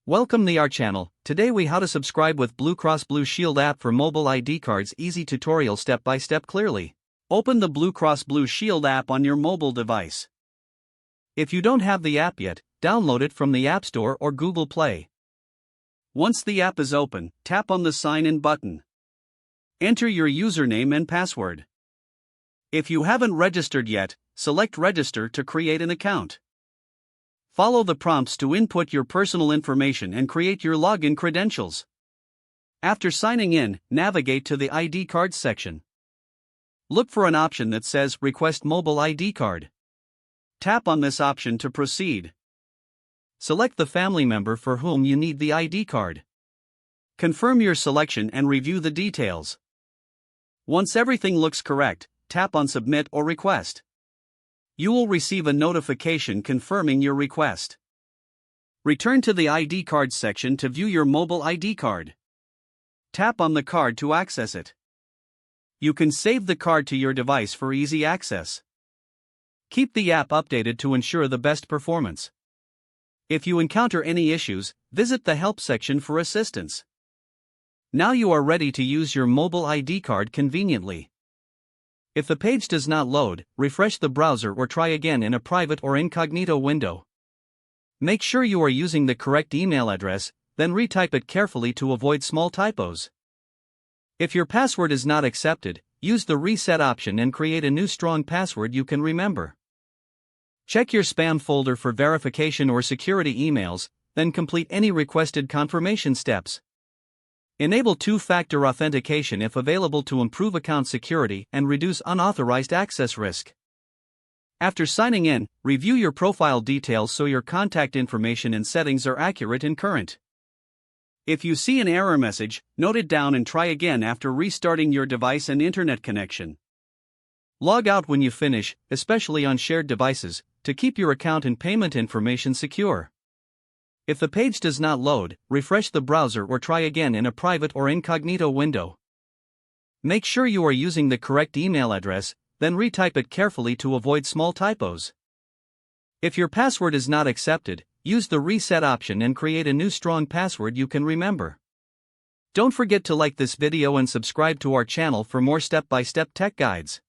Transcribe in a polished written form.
Welcome to our channel. Today we how to subscribe with Blue Cross Blue Shield app for mobile ID cards. Easy tutorial step by step clearly. Open the Blue Cross Blue Shield app on your mobile device. If you don't have the app yet, download it from the App Store or Google Play. Once the app is open, tap on the Sign In button. Enter your username and password. If you haven't registered yet, select Register to create an account. Follow the prompts to input your personal information and create your login credentials. After signing in, navigate to the ID cards section. Look for an option that says Request Mobile ID Card. Tap on this option to proceed. Select the family member for whom you need the ID card. Confirm your selection and review the details. Once everything looks correct, tap on Submit or Request. You will receive a notification confirming your request. Return to the ID cards section to view your mobile ID card. Tap on the card to access it. You can save the card to your device for easy access. Keep the app updated to ensure the best performance. If you encounter any issues, visit the help section for assistance. Now you are ready to use your mobile ID card conveniently. If the page does not load, refresh the browser or try again in a private or incognito window. Make sure you are using the correct email address, then retype it carefully to avoid small typos. If your password is not accepted, use the reset option and create a new strong password you can remember. Check your spam folder for verification or security emails, then complete any requested confirmation steps. Enable two-factor authentication if available to improve account security and reduce unauthorized access risk. After signing in, review your profile details so your contact information and settings are accurate and current. If you see an error message, note it down and try again after restarting your device and internet connection. Log out when you finish, especially on shared devices, to keep your account and payment information secure. If the page does not load, refresh the browser or try again in a private or incognito window. Make sure you are using the correct email address, then retype it carefully to avoid small typos. If your password is not accepted, use the reset option and create a new strong password you can remember. Don't forget to like this video and subscribe to our channel for more step-by-step tech guides.